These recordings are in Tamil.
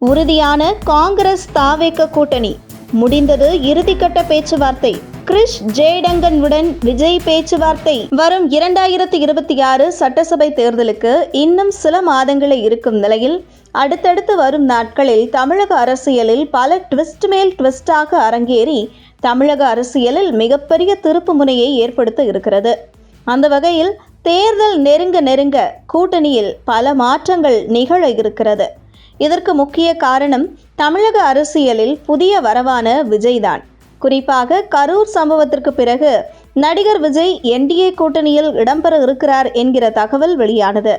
உறுதியான காங்கிரஸ் தாவேக கூட்டணி முடிந்தது இறுதிக்கட்ட பேச்சுவார்த்தை. கிறிஸ் ஜெயடங்கனுடன் விஜய் பேச்சுவார்த்தை. வரும் 2026 சட்டசபை தேர்தலுக்கு இன்னும் சில மாதங்களே இருக்கும் நிலையில் அடுத்தடுத்து வரும் நாட்களில் தமிழக அரசியலில் பல ட்விஸ்ட் மேல் ட்விஸ்டாக அரங்கேறி தமிழக அரசியலில் மிகப்பெரிய திருப்பு முனையை ஏற்படுத்த இருக்கிறது. அந்த வகையில் தேர்தல் நெருங்க நெருங்க கூட்டணியில் பல மாற்றங்கள் நிகழ இருக்கிறது. இதற்கு முக்கிய காரணம் தமிழக அரசியலில் புதிய வரவான விஜய் தான். குறிப்பாக கரூர் சம்பவத்திற்கு பிறகு நடிகர் விஜய் என்டிஏ கூட்டணியில் இடம்பெற இருக்கிறார் என்கிற தகவல் வெளியானது.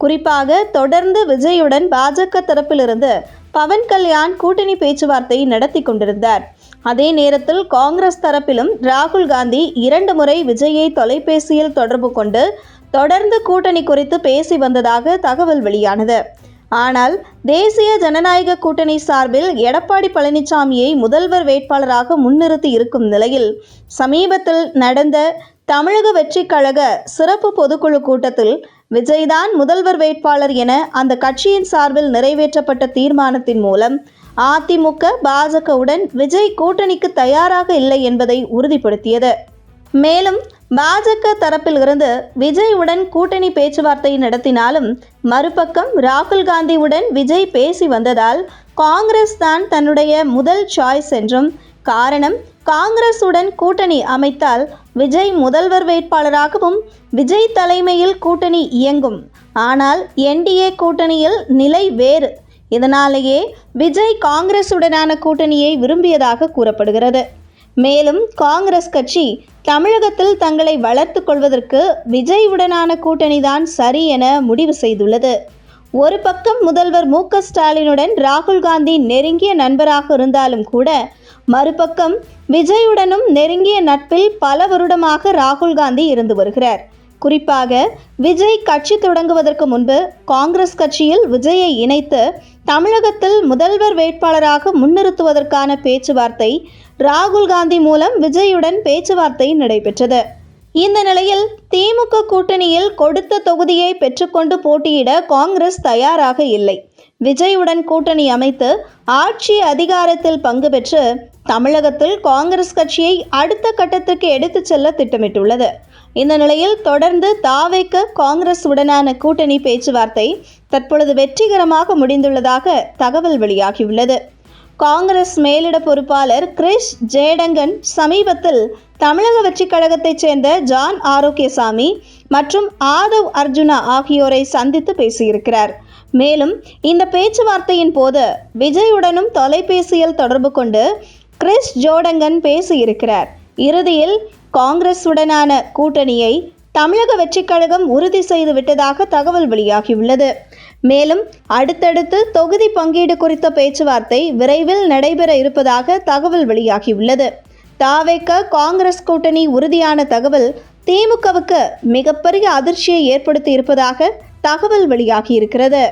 குறிப்பாக தொடர்ந்து விஜயுடன் பாஜக தரப்பிலிருந்து பவன் கல்யாண் கூட்டணி பேச்சுவார்த்தை நடத்தி கொண்டிருந்தார். அதே நேரத்தில் காங்கிரஸ் தரப்பிலும் ராகுல் காந்தி 2 முறை விஜயை தொலைபேசியில் தொடர்பு கொண்டு தொடர்ந்து கூட்டணி குறித்து பேசி வந்ததாக தகவல் வெளியானது. ஆனால் தேசிய ஜனநாயக கூட்டணி சார்பில் எடப்பாடி பழனிசாமியை முதல்வர் வேட்பாளராக முன்னிறுத்தி இருக்கும் நிலையில் சமீபத்தில் நடந்த தமிழக வெற்றி கழக சிறப்பு பொதுக்குழு கூட்டத்தில் விஜய்தான் முதல்வர் வேட்பாளர் என அந்த கட்சியின் சார்பில் நிறைவேற்றப்பட்ட தீர்மானத்தின் மூலம் அதிமுக பாஜகவுடன் விஜய் கூட்டணிக்கு தயாராக இல்லை என்பதை உறுதிப்படுத்தியது. மேலும் பாஜக தரப்பில் இருந்து விஜயுடன் கூட்டணி பேச்சுவார்த்தை நடத்தினாலும் மறுபக்கம் ராகுல் காந்தியுடன் விஜய் பேசி வந்ததால் காங்கிரஸ் தான் தன்னுடைய முதல் சாய்ஸ் என்றும், காரணம் காங்கிரசுடன் கூட்டணி அமைத்தால் விஜய் முதல்வர் வேட்பாளராகவும் விஜய் தலைமையில் கூட்டணி இயங்கும். ஆனால் என்டிஏ கூட்டணியில் நிலை வேறு. இதனாலேயே விஜய் காங்கிரசுடனான கூட்டணியை விரும்பியதாக கூறப்படுகிறது. மேலும் காங்கிரஸ் கட்சி தமிழகத்தில் தங்களை வளர்த்து கொள்வதற்கு விஜயுடனான கூட்டணிதான் சரி என முடிவு செய்துள்ளது. ஒரு பக்கம் முதல்வர் மு.க. ஸ்டாலினுடன் ராகுல் காந்தி நெருங்கிய நண்பராக இருந்தாலும் கூட மறுபக்கம் விஜயுடனும் நெருங்கிய நட்பில் பல வருடமாக ராகுல் காந்தி இருந்து வருகிறார். குறிப்பாக விஜய் கட்சி தொடங்குவதற்கு முன்பு காங்கிரஸ் கட்சியில் விஜயை இணைத்து தமிழகத்தில் முதல்வர் வேட்பாளராக முன்னிறுத்துவதற்கான பேச்சுவார்த்தை ராகுல் காந்தி மூலம் விஜயுடன் பேச்சுவார்த்தை நடைபெற்றது. இந்த நிலையில் திமுக கூட்டணியில் கொடுத்த தொகுதியை பெற்றுக்கொண்டு போட்டியிட காங்கிரஸ் தயாராக இல்லை. விஜயுடன் கூட்டணி அமைத்து ஆட்சி அதிகாரத்தில் பங்கு பெற்று தமிழகத்தில் காங்கிரஸ் கட்சியை அடுத்த கட்டத்துக்கு எடுத்துச் செல்ல திட்டமிட்டுள்ளது. இந்த நிலையில் தொடர்ந்து தாவேக காங்கிரஸ் உடனான கூட்டணி பேச்சுவார்த்தை தற்பொழுது வெற்றிகரமாக முடிந்துள்ளதாக தகவல் வெளியாகியுள்ளது. காங்கிரஸ் மேலிட பொறுப்பாளர் கிறிஸ் ஜெயடங்கன் சமீபத்தில் தமிழக வெற்றி கழகத்தைச் சேர்ந்த ஜான் ஆரோக்கியசாமி மற்றும் ஆதவ் அர்ஜுனா ஆகியோரை சந்தித்து பேசியிருக்கிறார். மேலும் இந்த பேச்சுவார்த்தையின் போது விஜயுடனும் தொலைபேசியில் தொடர்பு கொண்டு கிறிஸ் ஜோடங்கன் பேசியிருக்கிறார். இறுதியில் காங்கிரஸ் உடனான கூட்டணியை தமிழக வெற்றி கழகம் உறுதி செய்து விட்டதாக தகவல் வெளியாகியுள்ளது. மேலும் அடுத்தடுத்து தொகுதி பங்கீடு குறித்த பேச்சுவார்த்தை விரைவில் நடைபெற இருப்பதாக தகவல் வெளியாகியுள்ளது. தாவேக காங்கிரஸ் கூட்டணி உறுதியான தகவல் திமுகவுக்கு மிகப்பெரிய அதிர்ச்சியை ஏற்படுத்தி இருப்பதாக தகவல் வெளியாகியிருக்கிறது.